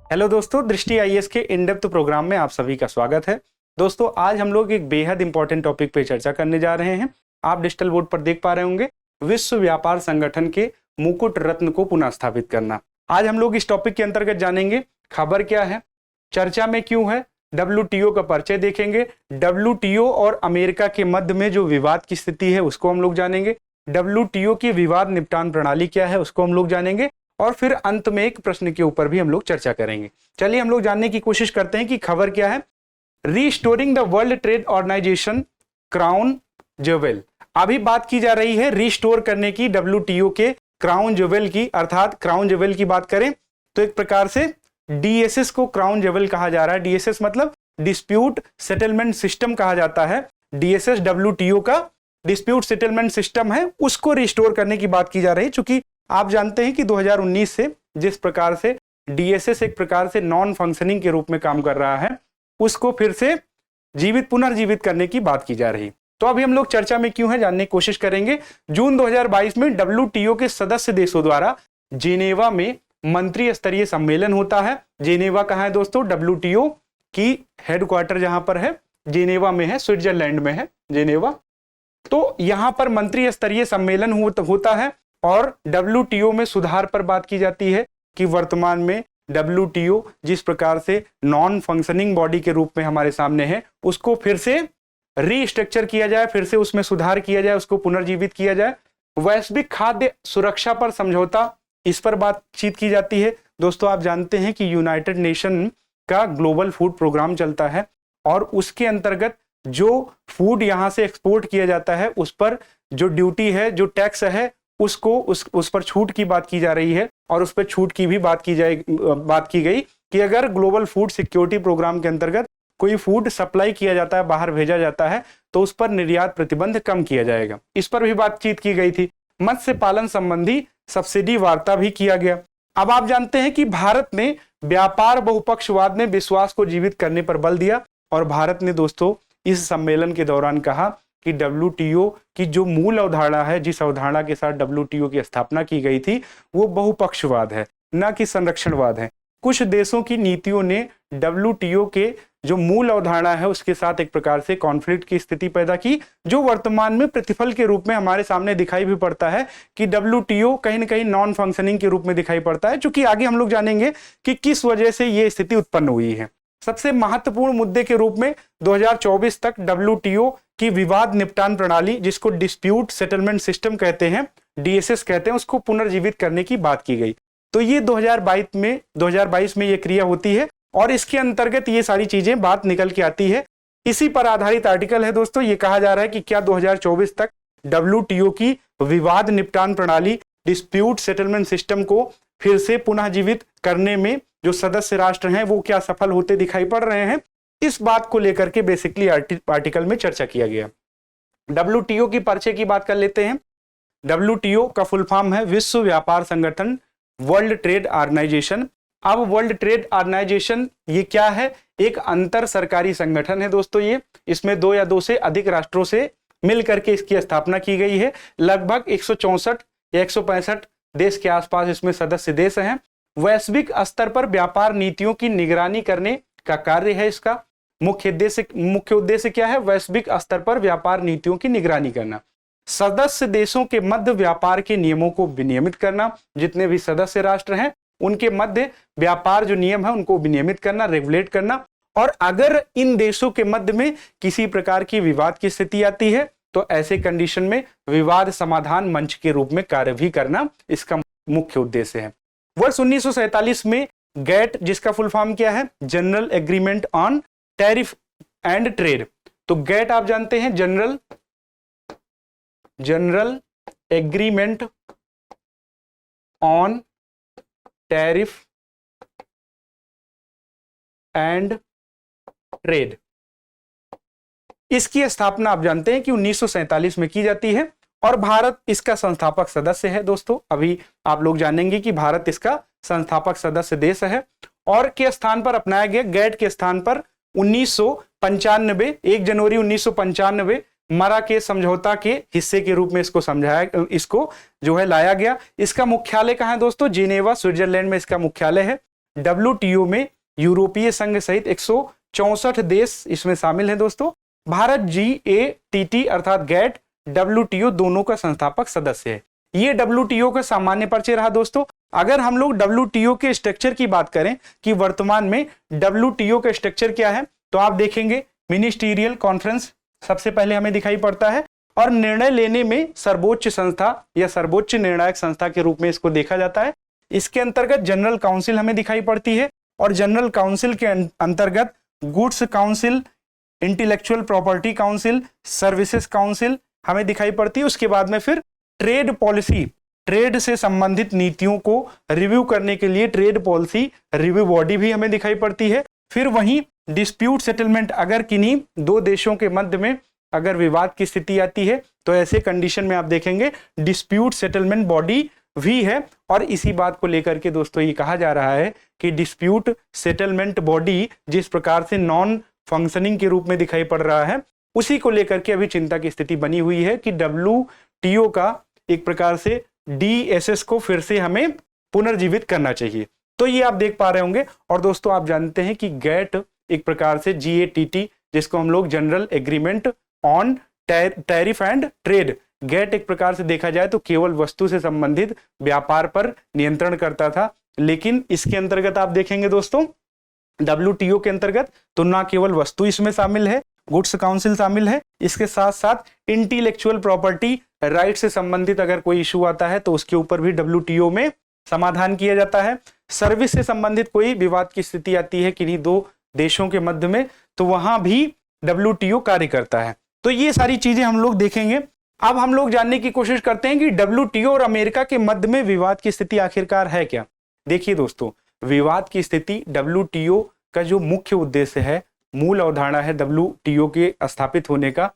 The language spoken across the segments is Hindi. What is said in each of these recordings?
हेलो दोस्तों, दृष्टि आईएएस के इन डेप्थ प्रोग्राम में आप सभी का स्वागत है। दोस्तों, आज हम लोग एक बेहद इंपॉर्टेंट टॉपिक पे चर्चा करने जा रहे हैं। आप डिजिटल बोर्ड पर देख पा रहे होंगे, विश्व व्यापार संगठन के मुकुट रत्न को पुनः स्थापित करना। आज हम लोग इस टॉपिक के अंतर्गत जानेंगे खबर क्या है, चर्चा में क्यों है, WTO का परिचय देखेंगे, WTO और अमेरिका के मध्य में जो विवाद की स्थिति है उसको हम लोग जानेंगे, WTO की विवाद निपटान प्रणाली क्या है उसको हम लोग जानेंगे, और फिर अंत में एक प्रश्न के ऊपर भी हम लोग चर्चा करेंगे। चलिए हम लोग जानने की कोशिश करते हैं कि खबर क्या है। Restoring the World Trade Organization crown jewel. अभी बात की जा रही है रीस्टोर करने की WTO के क्राउन ज्वेल की, अर्थात क्राउन ज्वेल की बात करें तो एक प्रकार से DSS को क्राउन ज्वेल कहा जा रहा है। DSS मतलब डिस्प्यूट सेटलमेंट सिस्टम कहा जाता है। DSS WTO का डिस्प्यूट सेटलमेंट सिस्टम है, उसको रिस्टोर करने की बात की जा रही है। चूंकि आप जानते हैं कि 2019 से जिस प्रकार से DSS एक प्रकार से नॉन फंक्शनिंग के रूप में काम कर रहा है, उसको फिर से पुनर्जीवित करने की बात की जा रही। तो अभी हम लोग चर्चा में क्यों है जानने की कोशिश करेंगे। जून 2022 में WTO के सदस्य देशों द्वारा जिनेवा में मंत्री स्तरीय सम्मेलन होता है। जिनेवा कहाँ है दोस्तों? WTO की हेडक्वार्टर जहां पर है जिनेवा में है, स्विट्जरलैंड में है जिनेवा। तो यहां पर मंत्री स्तरीय सम्मेलन होता है और WTO में सुधार पर बात की जाती है कि वर्तमान में WTO जिस प्रकार से नॉन फंक्शनिंग बॉडी के रूप में हमारे सामने है, उसको फिर से रीस्ट्रक्चर किया जाए, फिर से उसमें सुधार किया जाए, उसको पुनर्जीवित किया जाए। वैश्विक खाद्य सुरक्षा पर समझौता, इस पर बातचीत की जाती है। दोस्तों, आप जानते हैं कि यूनाइटेड नेशन का ग्लोबल फूड प्रोग्राम चलता है और उसके अंतर्गत जो फूड यहां से एक्सपोर्ट किया जाता है उस पर जो ड्यूटी है, जो टैक्स है, उसको उस पर छूट की बात की जा रही है। और उस पर छूट की भी बात की गई कि अगर ग्लोबल फूड सिक्योरिटी प्रोग्राम के अंतर्गत कोई फूड सप्लाई किया जाता है, बाहर भेजा जाता है, तो उस पर निर्यात प्रतिबंध कम किया जाएगा। इस पर भी बातचीत की गई थी। मत्स्य पालन संबंधी सब्सिडी वार्ता भी किया गया। अब आप जानते हैं कि भारत ने व्यापार बहुपक्षवाद में विश्वास को जीवित करने पर बल दिया और भारत ने दोस्तों इस सम्मेलन के दौरान कहा कि WTO की जो मूल अवधारणा है, जिस अवधारणा के साथ WTO की स्थापना की गई थी, वो बहुपक्षवाद है, न कि संरक्षणवाद है। कुछ देशों की नीतियों ने WTO के जो मूल अवधारणा है उसके साथ एक प्रकार से कॉन्फ्लिक्ट की स्थिति पैदा की, जो वर्तमान में प्रतिफल के रूप में हमारे सामने दिखाई भी पड़ता है कि WTO कहीं ना कहीं नॉन फंक्शनिंग के रूप में दिखाई पड़ता है। चूंकि आगे हम लोग जानेंगे कि किस वजह से ये स्थिति उत्पन्न हुई है। सबसे महत्वपूर्ण मुद्दे के रूप में 2024 तक WTO की विवाद निपटान प्रणाली, जिसको डिस्प्यूट सेटलमेंट सिस्टम कहते हैं, DSS कहते हैं, उसको पुनर्जीवित करने की बात की गई। तो ये 2022 में ये क्रिया होती है और इसके अंतर्गत ये सारी चीजें बात निकल के आती है। इसी पर आधारित आर्टिकल है दोस्तों। ये कहा जा रहा है कि क्या 2024 तक WTO की विवाद निपटान प्रणाली, डिस्प्यूट सेटलमेंट सिस्टम को फिर से पुनः जीवित करने में जो सदस्य राष्ट्र हैं वो क्या सफल होते दिखाई पड़ रहे हैं। इस बात को लेकर के बेसिकली आर्टिकल में चर्चा किया गया। WTO की परिचय की बात कर लेते हैं। WTO का फुल फॉर्म है विश्व व्यापार संगठन, वर्ल्ड ट्रेड ऑर्गेनाइजेशन। अब वर्ल्ड ट्रेड ऑर्गेनाइजेशन ये क्या है? एक अंतर सरकारी संगठन है दोस्तों। ये इसमें 2 या 2 से अधिक राष्ट्रों से मिलकर के इसकी स्थापना की गई है। लगभग 164 या 165 देश के आसपास इसमें सदस्य देश हैं। वैश्विक स्तर पर व्यापार नीतियों की निगरानी करने का कार्य है इसका। मुख्य उद्देश्य क्या है? वैश्विक स्तर पर व्यापार नीतियों की निगरानी करना, सदस्य देशों के मध्य व्यापार के नियमों को विनियमित करना। जितने भी सदस्य राष्ट्र हैं उनके मध्य व्यापार जो नियम है उनको विनियमित करना, रेगुलेट करना। और अगर इन देशों के मध्य में किसी प्रकार की विवाद की स्थिति आती है तो ऐसे कंडीशन में विवाद समाधान मंच के रूप में कार्य भी करना इसका मुख्य उद्देश्य है। वर्ष 1947 में GATT, जिसका फुल फॉर्म क्या है? General Agreement on Tariff and trade. तो GATT आप जानते हैं general Agreement on Tariff and trade. इसकी स्थापना आप जानते हैं कि 1947 में की जाती है और भारत इसका संस्थापक सदस्य है दोस्तों। अभी आप लोग जानेंगे कि भारत इसका संस्थापक सदस्य देश है और के स्थान पर अपनाया गया GATT के स्थान पर 1995 1 जनवरी 1995 मराकेश समझौता के हिस्से के रूप में इसको जो है लाया गया। इसका मुख्यालय कहाँ है दोस्तों? जिनेवा, स्विट्जरलैंड में इसका मुख्यालय है। WTO में यूरोपीय संघ सहित 164 देश इसमें शामिल हैं दोस्तों। भारत GATT अर्थात गैट WTO दोनों का संस्थापक सदस्य है। ये WTO का सामान्य परिचय रहा दोस्तों। अगर हम लोग WTO के स्ट्रक्चर की बात करें कि वर्तमान में WTO का स्ट्रक्चर क्या है, तो आप देखेंगे मिनिस्टीरियल कॉन्फ्रेंस सबसे पहले हमें दिखाई पड़ता है, और निर्णय लेने में सर्वोच्च संस्था या सर्वोच्च निर्णायक संस्था के रूप में इसको देखा जाता है। इसके अंतर्गत जनरल काउंसिल हमें दिखाई पड़ती है, और जनरल काउंसिल के अंतर्गत goods council, intellectual property council, services council हमें दिखाई पड़ती है। उसके बाद में फिर ट्रेड पॉलिसी, ट्रेड से संबंधित नीतियों को रिव्यू करने के लिए ट्रेड पॉलिसी रिव्यू बॉडी भी हमें दिखाई पड़ती है। फिर वहीं डिस्प्यूट सेटलमेंट, अगर किन्हीं दो देशों के मध्य में अगर विवाद की स्थिति आती है तो ऐसे कंडीशन में आप देखेंगे डिस्प्यूट सेटलमेंट बॉडी भी है। और इसी बात को लेकर के दोस्तों ये कहा जा रहा है कि डिस्प्यूट सेटलमेंट बॉडी जिस प्रकार से नॉन फंक्शनिंग के रूप में दिखाई पड़ रहा है, उसी को लेकर के अभी चिंता की स्थिति बनी हुई है कि WTO का एक प्रकार से DSS को फिर से हमें पुनर्जीवित करना चाहिए। तो ये आप देख पा रहे होंगे। और दोस्तों आप जानते हैं कि गैट एक प्रकार से GATT, जिसको हम लोग General Agreement on Tariff and Trade, GATT एक प्रकार से देखा जाए तो केवल वस्तु से संबंधित व्यापार पर नियंत्रण करता था। लेकिन इसके अंतर्गत आप देखेंगे दोस्तों WTO के अंतर्गत तो ना केवल वस्तु इसमें शामिल है, गुड्स काउंसिल शामिल है, इसके साथ साथ इंटेलेक्चुअल प्रॉपर्टी राइट से संबंधित अगर कोई इशू आता है तो उसके ऊपर भी WTO में समाधान किया जाता है। सर्विस से संबंधित कोई विवाद की स्थिति आती है किन्हीं दो देशों के मध्य में, तो वहां भी WTO कार्य करता है। तो ये सारी चीजें हम लोग देखेंगे। अब हम लोग जानने की कोशिश करते हैं कि WTO और अमेरिका के मध्य में विवाद की स्थिति आखिरकार है क्या। देखिए दोस्तों, विवाद की स्थिति WTO का जो मुख्य उद्देश्य है, मूल अवधारणा है WTO के स्थापित होने का,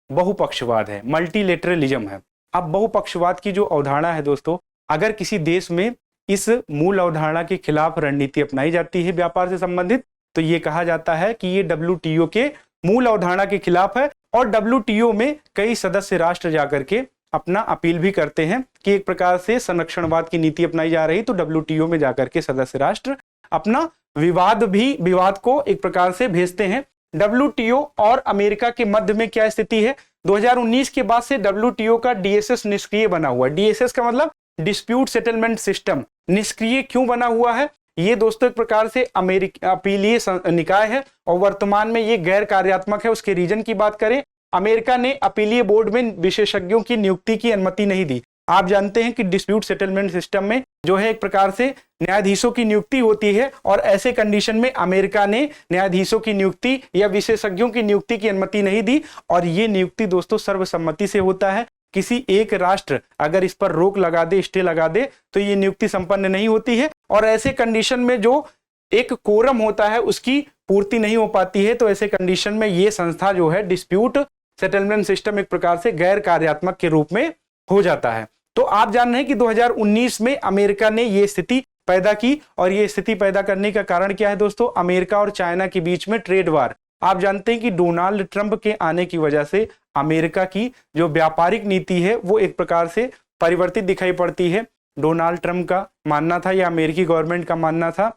बहुपक्षवाद है, मल्टीलेटरलिज्म है। अब बहुपक्षवाद की जो अवधारणा है दोस्तों, अगर किसी देश में इस मूल अवधारणा के खिलाफ रणनीति अपनाई जाती है व्यापार से संबंधित, तो ये कहा जाता है कि ये WTO के मूल अवधारणा के खिलाफ है। और WTO में कई सदस्य राष्ट्र जाकर के अपना अपील भी करते हैं कि एक प्रकार से संरक्षणवाद की नीति अपनाई जा रही, तो WTO में जाकर के सदस्य राष्ट्र अपना विवाद को एक प्रकार से भेजते हैं। WTO और अमेरिका के मध्य में क्या स्थिति है, 2019 के बाद से WTO का DSS निष्क्रिय बना हुआ है। DSS का मतलब डिस्प्यूट सेटलमेंट सिस्टम निष्क्रिय क्यों बना हुआ है? ये दोस्तों एक प्रकार से अपीलीय निकाय है और वर्तमान में ये गैर कार्यात्मक है। उसके रीजन की बात करें, अमेरिका ने अपीलीय बोर्ड में विशेषज्ञों की नियुक्ति की अनुमति नहीं दी। आप जानते हैं कि डिस्प्यूट सेटलमेंट सिस्टम में जो है एक प्रकार से न्यायाधीशों की नियुक्ति होती है, और ऐसे कंडीशन में अमेरिका ने न्यायाधीशों की नियुक्ति या विशेषज्ञों की नियुक्ति की अनुमति नहीं दी। और ये नियुक्ति दोस्तों सर्वसम्मति से होता है। किसी एक राष्ट्र अगर इस पर रोक लगा दे, स्टे लगा दे, तो ये नियुक्ति संपन्न नहीं होती है। और ऐसे कंडीशन में जो एक कोरम होता है उसकी पूर्ति नहीं हो पाती है, तो ऐसे कंडीशन में ये संस्था जो है डिस्प्यूट सेटलमेंट सिस्टम एक प्रकार से गैर कार्यात्मक के रूप में हो जाता है। तो आप जान रहे हैं कि 2019 में अमेरिका ने ये स्थिति पैदा की, और ये स्थिति पैदा करने का कारण क्या है दोस्तों, अमेरिका और चाइना के बीच में ट्रेड वार। आप जानते हैं कि डोनाल्ड ट्रंप के आने की वजह से अमेरिका की जो व्यापारिक नीति है वो एक प्रकार से परिवर्तित दिखाई पड़ती है। डोनाल्ड ट्रंप का मानना था या अमेरिकी गवर्नमेंट का मानना था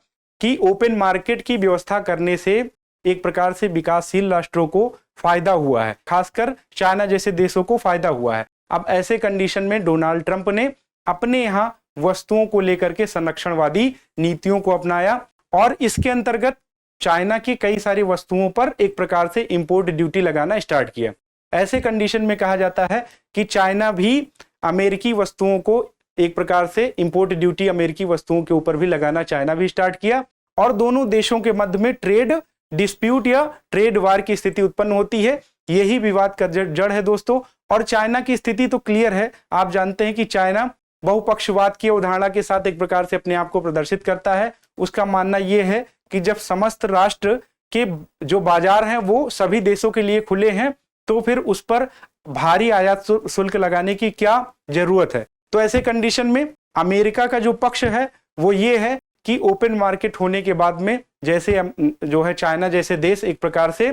कि ओपन मार्केट की व्यवस्था करने से एक प्रकार से विकासशील राष्ट्रों को फायदा हुआ है, खासकर चाइना जैसे देशों को फायदा हुआ है। अब ऐसे कंडीशन में डोनाल्ड ट्रंप ने अपने यहाँ वस्तुओं को लेकर के संरक्षणवादी नीतियों को अपनाया, और इसके अंतर्गत चाइना की कई सारी वस्तुओं पर एक प्रकार से इंपोर्ट ड्यूटी लगाना स्टार्ट किया। ऐसे कंडीशन में कहा जाता है कि चाइना भी अमेरिकी वस्तुओं को एक प्रकार से इंपोर्ट ड्यूटी अमेरिकी वस्तुओं के ऊपर भी लगाना चाइना भी स्टार्ट किया, और दोनों देशों के मध्य में ट्रेड डिस्प्यूट या ट्रेड वार की स्थिति उत्पन्न होती है। यही विवाद का जड़ है दोस्तों। और चाइना की स्थिति तो क्लियर है। आप जानते हैं कि चाइना बहुपक्षवाद की अवधारणा के साथ एक प्रकार से अपने आप को प्रदर्शित करता है। उसका मानना यह है कि जब समस्त राष्ट्र के जो बाजार हैं वो सभी देशों के लिए खुले हैं, तो फिर उस पर भारी आयात शुल्क लगाने की क्या जरूरत है। तो ऐसे कंडीशन में अमेरिका का जो पक्ष है वो ये है कि ओपन मार्केट होने के बाद में जैसे जो है चाइना जैसे देश एक प्रकार से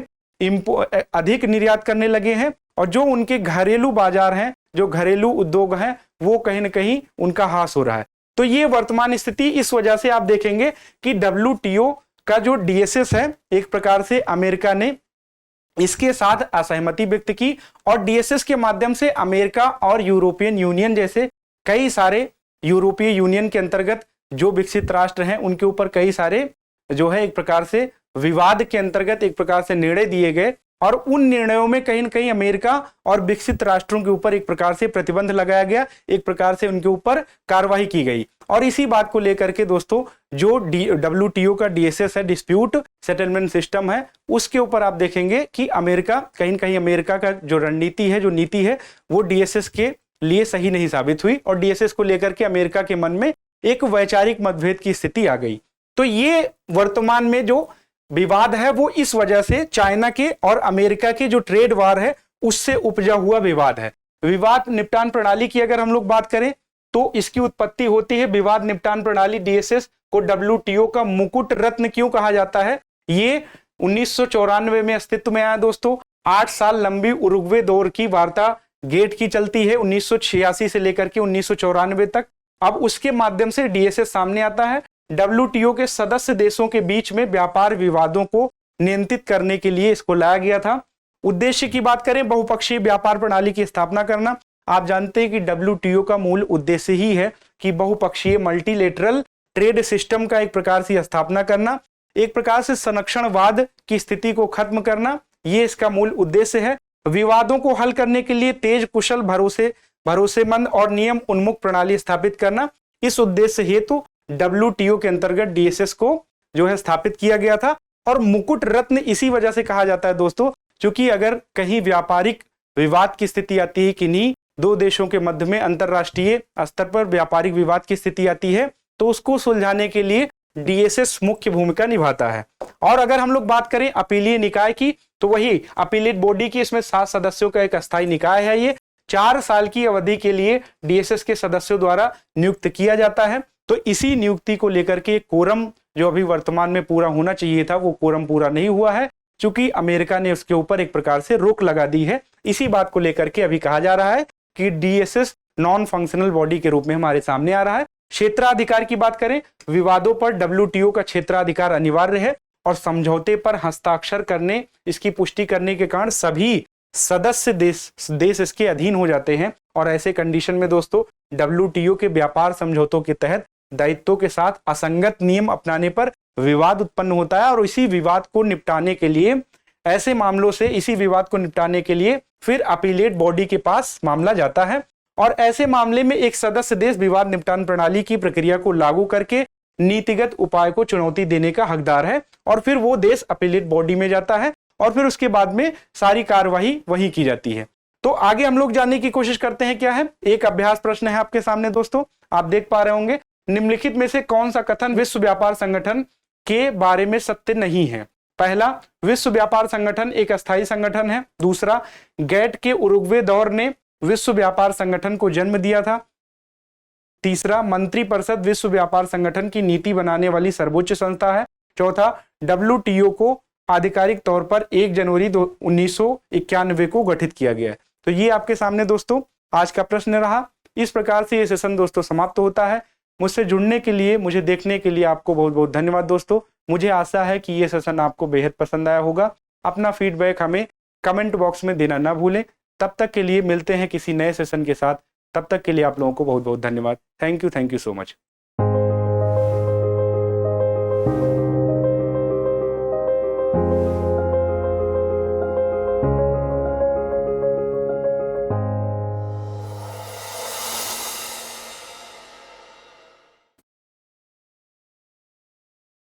अधिक निर्यात करने लगे हैं, और जो उनके घरेलू बाजार हैं, जो घरेलू उद्योग हैं, वो कहीं ना कहीं उनका हास हो रहा है। तो ये वर्तमान स्थिति, इस वजह से आप देखेंगे कि WTO का जो DSS है, एक प्रकार से अमेरिका ने इसके साथ असहमति व्यक्त की और DSS के माध्यम से अमेरिका और यूरोपियन यूनियन जैसे कई सारे यूरोपीय यूनियन के अंतर्गत जो विकसित राष्ट्र हैं उनके ऊपर कई सारे जो है एक प्रकार से विवाद के अंतर्गत एक प्रकार से निर्णय दिए गए और उन निर्णयों में कहीं न कहीं अमेरिका और विकसित राष्ट्रों के ऊपर एक प्रकार से प्रतिबंध लगाया गया, एक प्रकार से उनके ऊपर कार्रवाई की गई। और इसी बात को लेकर के दोस्तों जो WTO का DSS है, डिस्प्यूट सेटलमेंट सिस्टम है, उसके ऊपर आप देखेंगे कि अमेरिका कहीं न कहीं अमेरिका का जो रणनीति है, जो नीति है, वो DSS के लिए सही नहीं साबित हुई और DSS को लेकर के अमेरिका के मन में एक वैचारिक मतभेद की स्थिति आ गई। तो ये वर्तमान में जो विवाद है वो इस वजह से चाइना के और अमेरिका के जो ट्रेड वार है उससे उपजा हुआ विवाद है। विवाद निपटान प्रणाली की अगर हम लोग बात करें तो इसकी उत्पत्ति होती है विवाद निपटान प्रणाली DSS को WTO का मुकुट रत्न क्यों कहा जाता है? ये 1994 में अस्तित्व में आया दोस्तों। 8 साल लंबी उरुग्वे दौर की वार्ता गेट की चलती है 1986 से लेकर के 1994 तक। अब उसके माध्यम से DSS सामने आता है। WTO के सदस्य देशों के बीच में व्यापार विवादों को नियंत्रित करने के लिए इसको लाया गया था। उद्देश्य की बात करें, बहुपक्षीय व्यापार प्रणाली की स्थापना करना। आप जानते हैं कि WTO का मूल उद्देश्य ही है कि बहुपक्षीय मल्टीलेटरल ट्रेड सिस्टम का एक प्रकार से स्थापना करना, एक प्रकार से संरक्षणवाद की स्थिति को खत्म करना, ये इसका मूल उद्देश्य है। विवादों को हल करने के लिए तेज, कुशल, भरोसेमंद और नियम उन्मुख प्रणाली स्थापित करना, इस उद्देश्य हेतु WTO के अंतर्गत DSS को जो है स्थापित किया गया था। और मुकुट रत्न इसी वजह से कहा जाता है दोस्तों, क्योंकि अगर कहीं व्यापारिक विवाद की स्थिति आती है, किन्हीं दो देशों के मध्य में अंतरराष्ट्रीय स्तर पर व्यापारिक विवाद की स्थिति आती है, तो उसको सुलझाने के लिए DSS मुख्य भूमिका निभाता है। और अगर हम लोग बात करें अपीलीय निकाय की, तो वही अपीलेट बॉडी की, इसमें 7 सदस्यों का एक अस्थायी निकाय है। ये 4 साल की अवधि के लिए DSS के सदस्यों द्वारा नियुक्त किया जाता है। तो इसी नियुक्ति को लेकर के कोरम जो अभी वर्तमान में पूरा होना चाहिए था, वो कोरम पूरा नहीं हुआ है, क्योंकि अमेरिका ने उसके ऊपर एक प्रकार से रोक लगा दी है। इसी बात को लेकर के अभी कहा जा रहा है कि DSS नॉन फंक्शनल बॉडी के रूप में हमारे सामने आ रहा है। क्षेत्राधिकार की बात करें, विवादों पर WTO का क्षेत्राधिकार अनिवार्य है और समझौते पर हस्ताक्षर करने, इसकी पुष्टि करने के कारण सभी सदस्य देश इसके अधीन हो जाते हैं। और ऐसे कंडीशन में दोस्तों WTO के व्यापार समझौतों के तहत दायित्वों के साथ असंगत नियम अपनाने पर विवाद उत्पन्न होता है और इसी विवाद को निपटाने के लिए, ऐसे मामलों से इसी विवाद को निपटाने के लिए फिर अपीलेट बॉडी के पास मामला जाता है। और ऐसे मामले में एक सदस्य देश विवाद निपटान प्रणाली की प्रक्रिया को लागू करके नीतिगत उपाय को चुनौती देने का हकदार है और फिर वो देश अपीलेट बॉडी में जाता है और फिर उसके बाद में सारी कार्यवाही वही की जाती है। तो आगे हम लोग जानने की कोशिश करते हैं क्या है। एक अभ्यास प्रश्न है आपके सामने दोस्तों, आप देख पा रहे होंगे, निम्नलिखित में से कौन सा कथन विश्व व्यापार संगठन के बारे में सत्य नहीं है? पहला, विश्व व्यापार संगठन एक अस्थायी संगठन है। दूसरा, गेट के उरुग्वे दौर ने विश्व व्यापार संगठन को जन्म दिया था। तीसरा, मंत्रिपरिषद विश्व व्यापार संगठन की नीति बनाने वाली सर्वोच्च संस्था है। चौथा, WTO को आधिकारिक तौर पर 1 जनवरी 1991 को गठित किया गया है। तो ये आपके सामने दोस्तों आज का प्रश्न रहा। इस प्रकार से ये सेशन दोस्तों समाप्त होता है। मुझसे जुड़ने के लिए, मुझे देखने के लिए आपको बहुत बहुत धन्यवाद दोस्तों। मुझे आशा है कि ये सेशन आपको बेहद पसंद आया होगा। अपना फीडबैक हमें कमेंट बॉक्स में देना ना भूलें। तब तक के लिए मिलते हैं किसी नए सेशन के साथ। तब तक के लिए आप लोगों को बहुत बहुत धन्यवाद। Thank you so much.